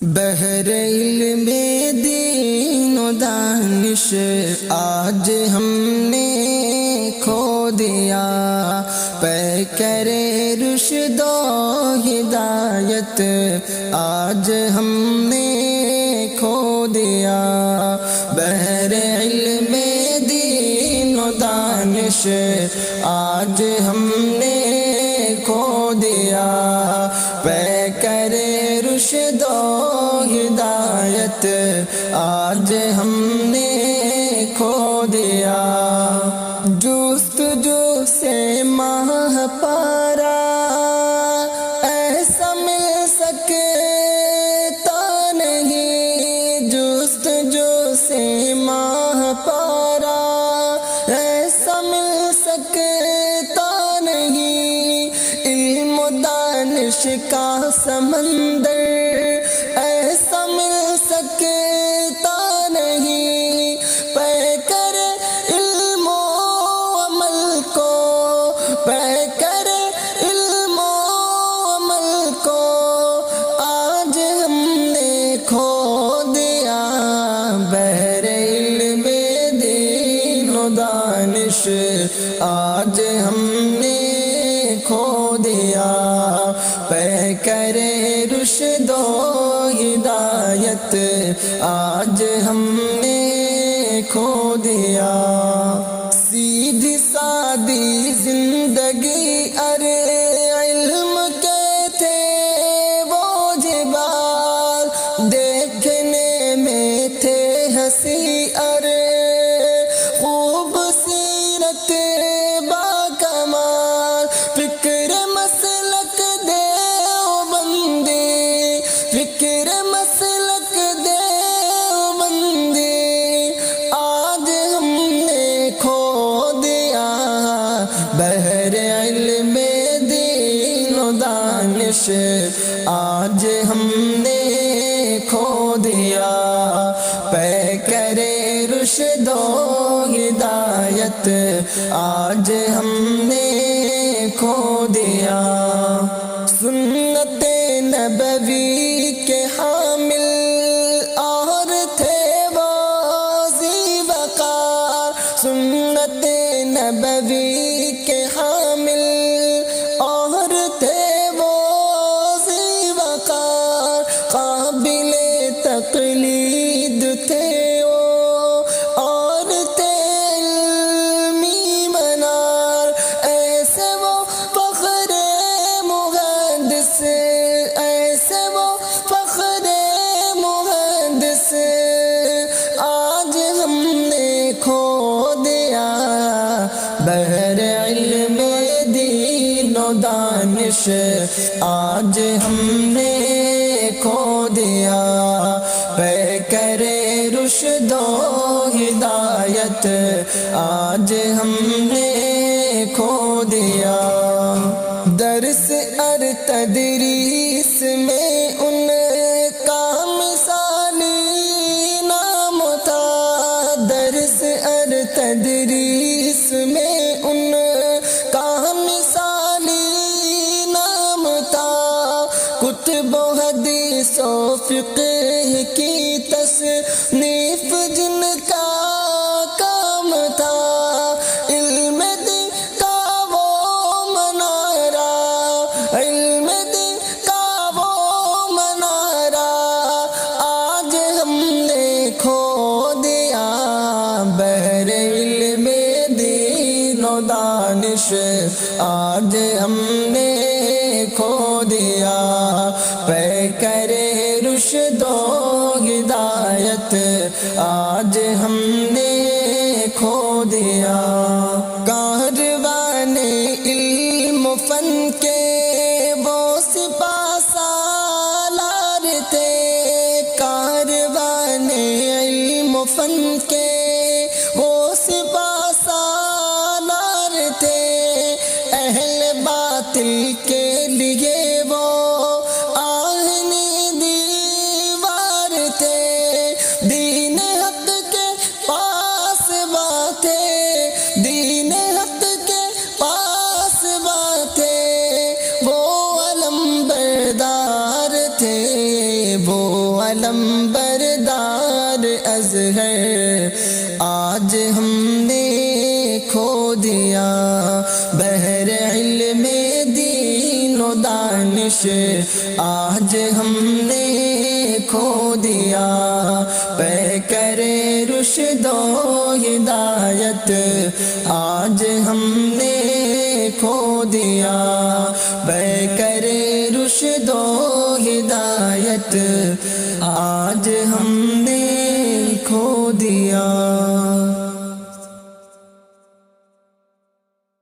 بحر علم دین و دانش آج ہم نے کھو دیا، پیکر رشد و ہدایت آج ہم نے کھو دیا۔ بحر علم دین و دانش آج ہم نے کھو دیا، پیکر رشد و ہدایت آج ہم نے کھو دیا۔ جستجو سے ماہ پارا ایسا مل سکتا نہیں، جستجو سے ماہ پارا ایسا مل سکتا نہیں، علم و دانش کا سمندر ایسا مل سکتا نہیں، پیکر علم و عمل کو، پیکر علم و عمل کو آج ہم نے کھو دیا۔ بحر علم دین و دانش آج ہم نے کھو دیا، پیکر رشد و ہدایت آج ہم نے کھو دیا۔ سیدھی سادی زندگی علم کے تھے وہ جبال، دیکھنے میں تھے ہنسی خوبصورت باکمال، فکر مسلک دیوبندی، فکر مسلک دیوبندی آج ہم نے کھو دیا۔ بحر علم دین و دانش آج ہم نے کھو دیا، پیکر رشد و ہدایت آج ہم نے کھو دیا۔ سنت نبوی کے حامل اور تھے وہ ذی وقار، سنت نبوی کے حامل اور تھے وہ ذی وقار، قابل تقلید تھے وہ اور تھے علمی منار، ایسے وہ فخر مہندس، ایسے وہ فخر مہندس آج ہم نے کھو دیا۔ بحر علم دین و دانش آج ہم نے کھو دیا، پیکر رشد و ہدایت آج ہم نے کھو دیا۔ درس تدریس میں ان کا مثالی نام تھا، درس تدریس میں ان کا مثالی نام تھا، کتب و حدیث و فقہ کی تصنیف جن کا کام تھا، علم دین کا وہ منارہ، علم دین کا وہ منارہ آج ہم نے کھو دیا۔ بحر علم دین و دانش آج ہم نے کھو دیا، پیکر رشد و ہدایت آج ہم نے کھو دیا۔ کاروان علم و فن کے وہ سپاہ سالار تھے، کاروان علم و فن کے وہ سپاہ سالار تھے، اہل باطل کے لیے وہ آہنی دیوار تھے، دین حق کے پاس باتیں، دین حق کے پاس باتیں وہ علم بردار تھے، وہ علم بردار ازہر آج ہم نے کھو دیا، بحر علم دین و دانش آج ہم نے کھو دیا، پیکر رشد و ہدایت آج ہم نے کھو دیا، پیکر رشد و ہدایت آج ہم نے